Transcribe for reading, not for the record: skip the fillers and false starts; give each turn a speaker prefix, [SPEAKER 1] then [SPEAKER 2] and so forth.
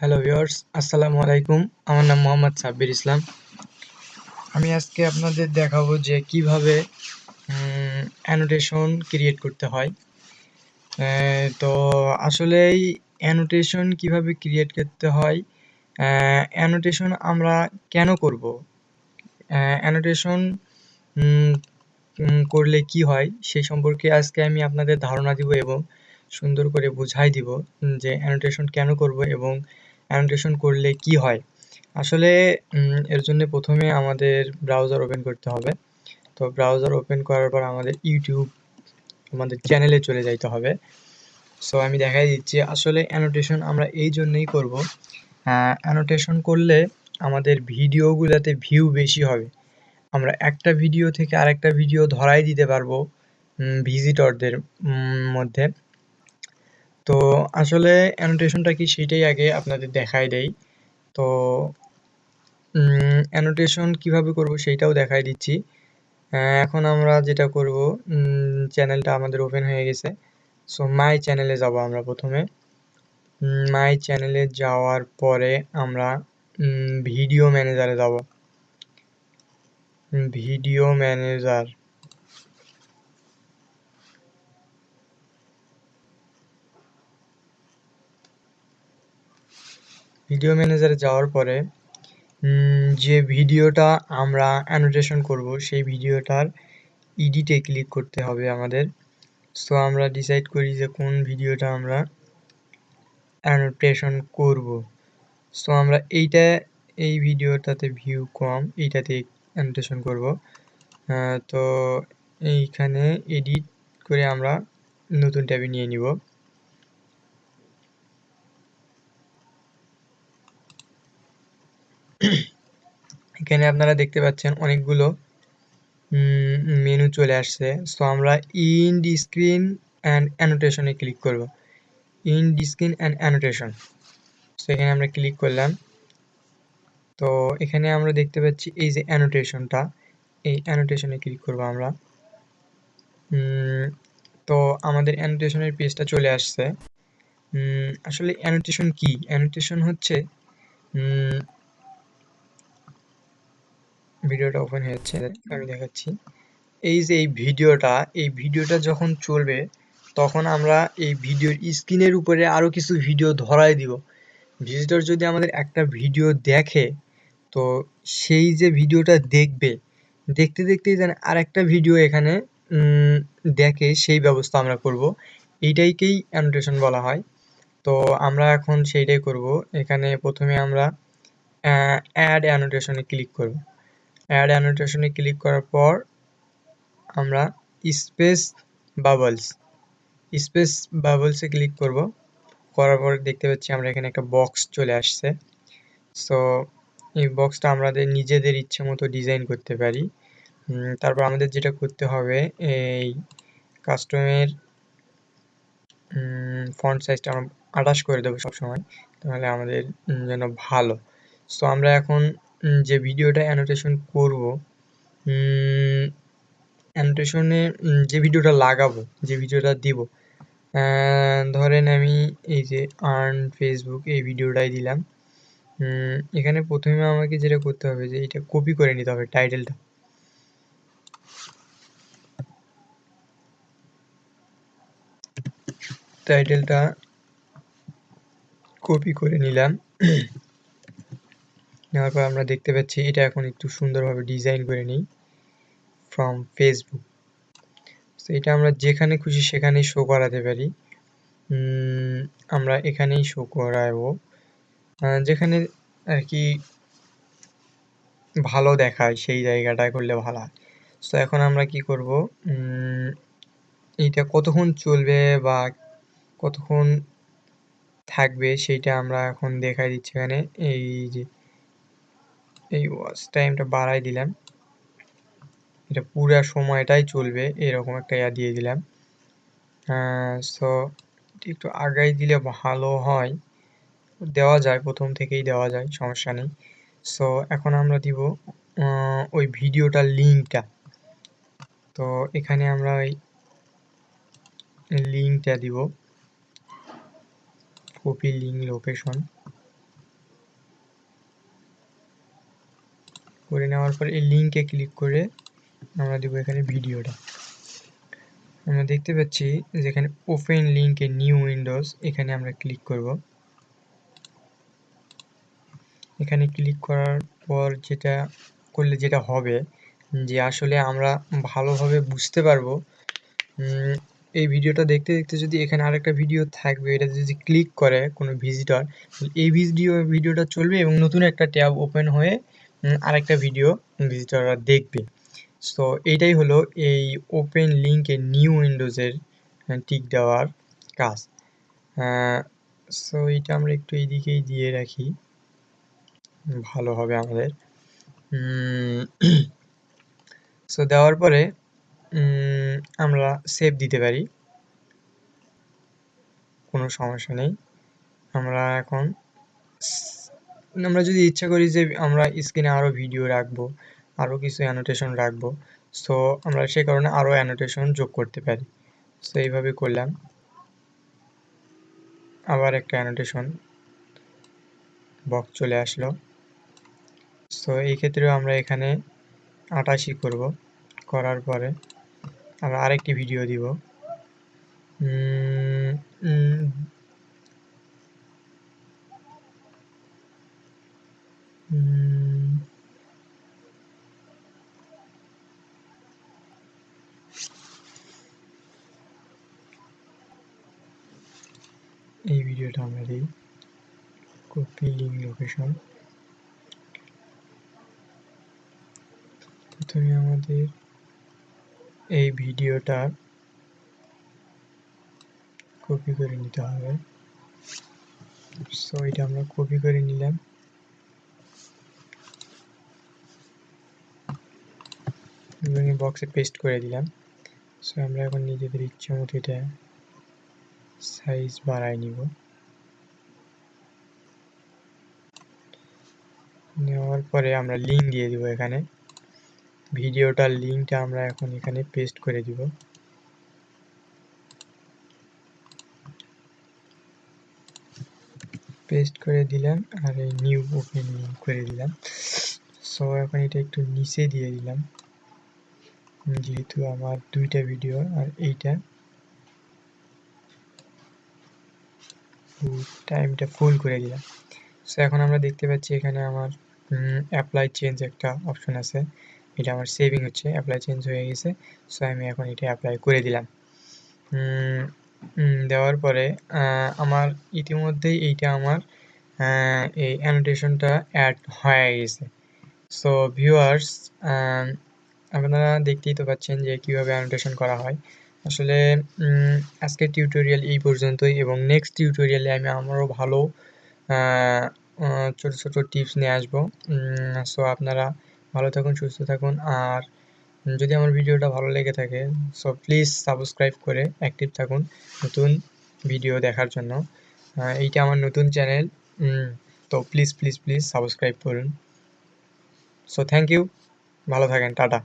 [SPEAKER 1] Hello viewers, আসসালামু আলাইকুম। আমার নাম মোহাম্মদ সাব্বির ইসলাম। আমি আজকে আপনাদের দেখাবো যে কিভাবে অ্যানোটেশন ক্রিয়েট করতে হয়। তো আসলে এই অ্যানোটেশন কিভাবে ক্রিয়েট করতে হয়, অ্যানোটেশন আমরা কেন করব, অ্যানোটেশন করলে কি হয় সেই সম্পর্কে আজকে আমি আপনাদের ধারণা দিব এবং সুন্দর করে বুঝাই দিব যে অ্যানোটেশন কেন করব এবং অ্যানোটেশন করলে কি হয়। আসলে এর জন্য প্রথমে আমাদের ব্রাউজার ওপেন করতে হবে। তো ব্রাউজার ওপেন করার পর আমাদের ইউটিউব আমাদের চ্যানেলে চলে যাইতে হবে। সো আমি দেখাই দিচ্ছি আসলে অ্যানোটেশন আমরা এই জন্যই করব। অ্যানোটেশন করলে আমাদের ভিডিওগুলোতে ভিউ বেশি হবে। আমরা একটা ভিডিও থেকে আরেকটা ভিডিও ধরাই দিতে পারবো ভিজিটরদের মধ্যে। তো আসলে অ্যানোটেশনটা কি সেটাই আগে আপনাদের দেখাই দেই। তো অ্যানোটেশন কিভাবে করব সেইটাও দেখাই দিচ্ছি। এখন আমরা যেটা করব, চ্যানেলটা আমাদের ওপেন হয়ে গেছে। সো মাই চ্যানেলে যাব আমরা প্রথমে। মাই চ্যানেলে যাওয়ার পরে আমরা ভিডিও ম্যানেজারে যাব। ভিডিও ম্যানেজার ভিডিও ম্যানেজারে যাওয়ার পরে যে ভিডিওটা আমরা অ্যানোটেশন করব সেই ভিডিওটার এডিটে ক্লিক করতে হবে আমাদের। সো আমরা ডিসাইড করি যে কোন ভিডিওটা আমরা অ্যানোটেশন করব। সো আমরা এই ভিডিওটাতে ভিউ কম, এইটাতে অ্যানোটেশন করব। তো এইখানে এডিট করে আমরা নতুন ট্যাবে নিয়ে নিব। এখানে আপনারা দেখতে পাচ্ছেন অনেকগুলো মেনু চলে আসছে। সো আমরা ইন্ড স্ক্রিন অ্যান্ড অ্যানোটেশনে ক্লিক করব। ইন্ড স্ক্রিন অ্যান্ড অ্যানোটেশন, সো এখানে আমরা ক্লিক করলাম। তো এখানে আমরা দেখতে পাচ্ছি এই যে অ্যানোটেশনটা, এই অ্যানোটেশনে ক্লিক করব আমরা। তো আমাদের অ্যানোটেশনের পেজটা চলে আসছে। আসলে অ্যানোটেশন কি? অ্যানোটেশন হচ্ছে ভিডিওটা ওপেন হয়েছে, আমি দেখাচ্ছি। এই যে এই ভিডিওটা যখন চলবে তখন আমরা এই ভিডিওর স্ক্রিনের উপরে আরো কিছু ভিডিও ধরাই দিব। ভিজিটর যদি আমাদের একটা ভিডিও দেখে, তো সেই যে ভিডিওটা দেখবে, দেখতে দেখতেই যেন আরেকটা ভিডিও এখানে দেখে সেই ব্যবস্থা আমরা করব। এইটাকেই অ্যানোটেশন বলা হয়। তো আমরা এখন সেইটাই করব। এখানে প্রথমে আমরা অ্যাড অ্যানোটেশনে ক্লিক করব। অ্যাড অ্যানোটেশনে ক্লিক করার পর আমরা স্পেস বাবলসে ক্লিক করব। করার পর দেখতে পাচ্ছি আমরা এখানে একটা বক্স চলে আসছে। সো এই বক্সটা আমাদের নিজেদের ইচ্ছে মতো ডিজাইন করতে পারি। তারপর আমাদের যেটা করতে হবে, এই কাস্টমের ফন্ট সাইজটা আমরা 28 করে দেবো সবসময়, তাহলে আমাদের যেন ভালো। সো আমরা এখন যে ভিডিওটা অ্যানোটেশন করব, অ্যানোটেশনে যে ভিডিওটা লাগাবো, যে ভিডিওটা দিব, ধরেন আমি এই যে আর্ন ফেসবুক এই ভিডিওটাই দিলাম। এখানে প্রথমে আমাকে যেটা করতে হবে যে এটা কপি করে নিতে হবে, টাইটেলটা কপি করে নিলাম। নেওয়ার পর আমরা দেখতে পাচ্ছি এটা এখন একটু সুন্দরভাবে ডিজাইন করে নিই, ফ্রম ফেসবুক। তো এটা আমরা যেখানে খুশি সেখানেই শো করাতে পারি। আমরা এখানেই শো করাবো, যেখানে আর কি ভালো দেখায় সেই জায়গাটায় করলে ভালো হয়। সো এখন আমরা কি করব, এইটা কতক্ষণ চলবে বা কতক্ষণ থাকবে সেইটা আমরা এখন দেখাই দিচ্ছি। এখানে এই যে এই ওয়াচ টাইমটা বাড়াই দিলাম, এটা পুরো সময়টাই চলবে এরকম একটা দিয়ে দিলাম। সো একটু আগাই দিলে ভালো হয়, দেওয়া যায়, প্রথম থেকেই দেওয়া যায়, সমস্যা নেই। সো এখন আমরা দিব ওই ভিডিওটার লিঙ্কটা। তো এখানে আমরা ওই লিঙ্কটা দিব, কপি লিঙ্ক লোকেশন। করে নেওয়ার পর এই লিঙ্কে ক্লিক করে আমরা দেবো এখানে ভিডিওটা। আমরা দেখতে পাচ্ছি যেখানে ওপেন লিঙ্কে নিউ উইন্ডোজ, এখানে আমরা ক্লিক করব। এখানে ক্লিক করার পর যেটা করলে যেটা হবে যে আসলে আমরা ভালোভাবে বুঝতে পারবো। এই ভিডিওটা দেখতে দেখতে যদি এখানে আরেকটা ভিডিও থাকবে, এটা যদি ক্লিক করে কোনো ভিজিটর, এই ভিডিওটা চলবে এবং নতুন একটা ট্যাব ওপেন হয়ে আরেকটা ভিডিও ভিজিটররা দেখবে। সো এইটাই হলো এই ওপেন লিঙ্কে নিউ উইন্ডোজের টিক দেওয়ার কাজ। সো এটা আমরা একটু এইদিকেই দিয়ে রাখি, ভালো হবে আমাদের। সো দেওয়ার পরে আমরা সেভ দিতে পারি, কোনো সমস্যা নেই। আমরা এখন আমরা যদি ইচ্ছা করি যে আমরা স্ক্রিনে আরও ভিডিও রাখবো, আরও কিছু অ্যানোটেশন রাখবো, সো আমরা সে কারণে আরও অ্যানোটেশন যোগ করতে পারি। সো এইভাবে করলাম, আবার একটা অ্যানোটেশন বক্স চলে আসলো। সো এই ক্ষেত্রেও আমরা এখানে 88 করব, করার পরে আমরা আরেকটি ভিডিও দিব। এই ভিডিওটা আমরা দিই, কপি লিঙ্ক লোকেশন। প্রথমে আমাদের এই ভিডিওটা কপি করে নিতে হবে। সো এটা আমরা কপি করে নিলাম, এবং এই বক্সে পেস্ট করে দিলাম। সো আমরা এখন নিজেদের ইচ্ছে মতো এটা সাইজ বাড়ায় নিব। নেওয়ার পরে আমরা লিঙ্ক দিয়ে দিব, এখানে ভিডিওটার লিঙ্কটা আমরা এখন এখানে পেস্ট করে দিব। পেস্ট করে দিলাম আর এই নিউ ওপেন লিঙ্ক করে দিলাম। সো এখন এটা একটু নিচে দিয়ে দিলাম, যেহেতু আমার দুইটা ভিডিও আর এইটা টাইমটা ফুল করে দিলাম। সো এখন আমরা দেখতে পাচ্ছি এখানে আমার অ্যাপ্লাই চেঞ্জ একটা অপশন আছে, এটা আমার সেভিং হচ্ছে, অ্যাপ্লাই চেঞ্জ হয়ে গেছে। সো আমি এখন এটা অ্যাপ্লাই করে দিলাম। দেওয়ার পরে আমার ইতিমধ্যেই এইটা আমার এই অ্যানোটেশনটা অ্যাড হয়ে গেছে। সো ভিউয়ার্স, আপনারা দেখতেই তো পাচ্ছেন যে কীভাবে অ্যানোটেশন করা হয়। আসলে আজকের টিউটোরিয়াল এই পর্যন্তই, এবং নেক্সট টিউটোরিয়ালে আমি আমারও ভালো ছোটো ছোটো টিপস নিয়ে আসবো। সো আপনারা ভালো থাকুন, সুস্থ থাকুন, আর যদি আমার ভিডিওটা ভালো লেগে থাকে সো প্লিজ সাবস্ক্রাইব করে অ্যাক্টিভ থাকুন নতুন ভিডিও দেখার জন্য। এইটা আমার নতুন চ্যানেল, তো প্লিজ প্লিজ প্লিজ সাবস্ক্রাইব করুন। সো থ্যাংক ইউ, ভালো থাকেন, টাটা।